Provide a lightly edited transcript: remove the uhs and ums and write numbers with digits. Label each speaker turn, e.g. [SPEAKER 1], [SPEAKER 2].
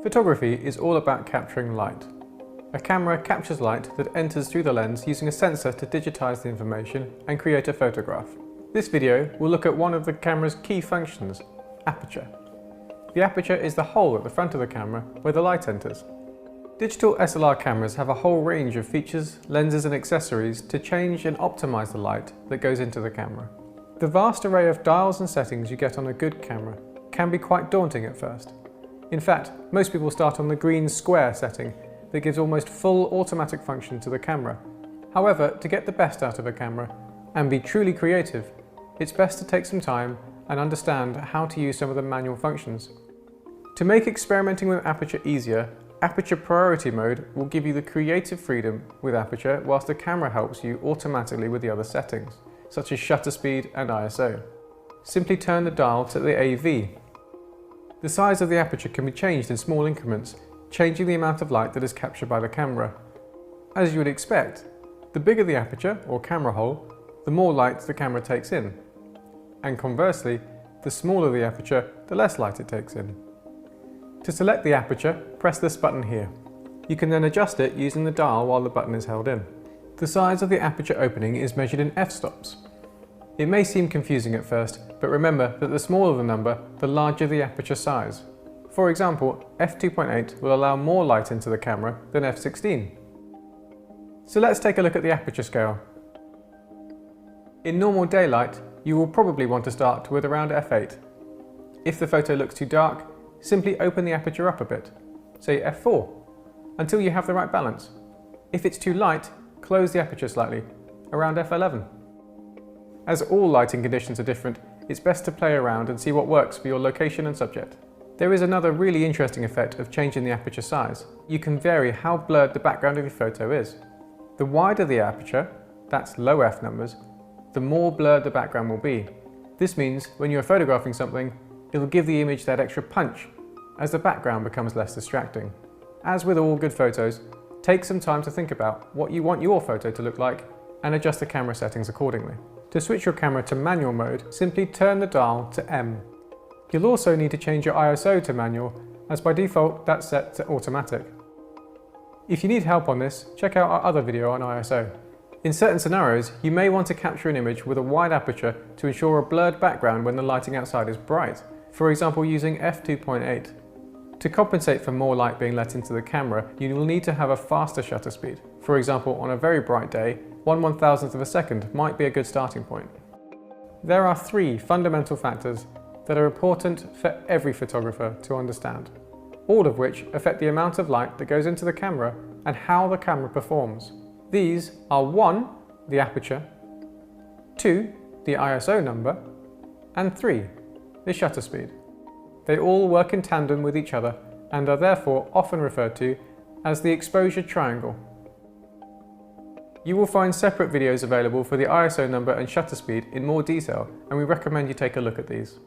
[SPEAKER 1] Photography is all about capturing light. A camera captures light that enters through the lens using a sensor to digitize the information and create a photograph. This video will look at one of the camera's key functions, aperture. The aperture is the hole at the front of the camera where the light enters. Digital SLR cameras have a whole range of features, lenses and accessories to change and optimize the light that goes into the camera. The vast array of dials and settings you get on a good camera can be quite daunting at first. In fact, most people start on the green square setting that gives almost full automatic function to the camera. However, to get the best out of a camera and be truly creative, it's best to take some time and understand how to use some of the manual functions. To make experimenting with aperture easier, Aperture Priority Mode will give you the creative freedom with aperture whilst the camera helps you automatically with the other settings, such as shutter speed and ISO. Simply turn the dial to the AV. The size of the aperture can be changed in small increments, changing the amount of light that is captured by the camera. As you would expect, the bigger the aperture or camera hole, the more light the camera takes in. And conversely, the smaller the aperture, the less light it takes in. To select the aperture, press this button here. You can then adjust it using the dial while the button is held in. The size of the aperture opening is measured in f-stops. It may seem confusing at first, but remember that the smaller the number, the larger the aperture size. For example, f2.8 will allow more light into the camera than f16. So let's take a look at the aperture scale. In normal daylight, you will probably want to start with around f8. If the photo looks too dark, simply open the aperture up a bit, say f4, until you have the right balance. If it's too light, close the aperture slightly, around f11. As all lighting conditions are different, it's best to play around and see what works for your location and subject. There is another really interesting effect of changing the aperture size. You can vary how blurred the background of your photo is. The wider the aperture, that's low f numbers, the more blurred the background will be. This means when you're photographing something, it'll give the image that extra punch as the background becomes less distracting. As with all good photos, take some time to think about what you want your photo to look like and adjust the camera settings accordingly. To switch your camera to manual mode, simply turn the dial to M. You'll also need to change your ISO to manual, as by default that's set to automatic. If you need help on this, check out our other video on ISO. In certain scenarios, you may want to capture an image with a wide aperture to ensure a blurred background when the lighting outside is bright, for example using f2.8. To compensate for more light being let into the camera, you will need to have a faster shutter speed. For example, on a very bright day, 1/1000th of a second might be a good starting point. There are three fundamental factors that are important for every photographer to understand, all of which affect the amount of light that goes into the camera and how the camera performs. These are 1. The aperture, 2. The ISO number, and 3. The shutter speed. They all work in tandem with each other and are therefore often referred to as the exposure triangle. You will find separate videos available for the ISO number and shutter speed in more detail, and we recommend you take a look at these.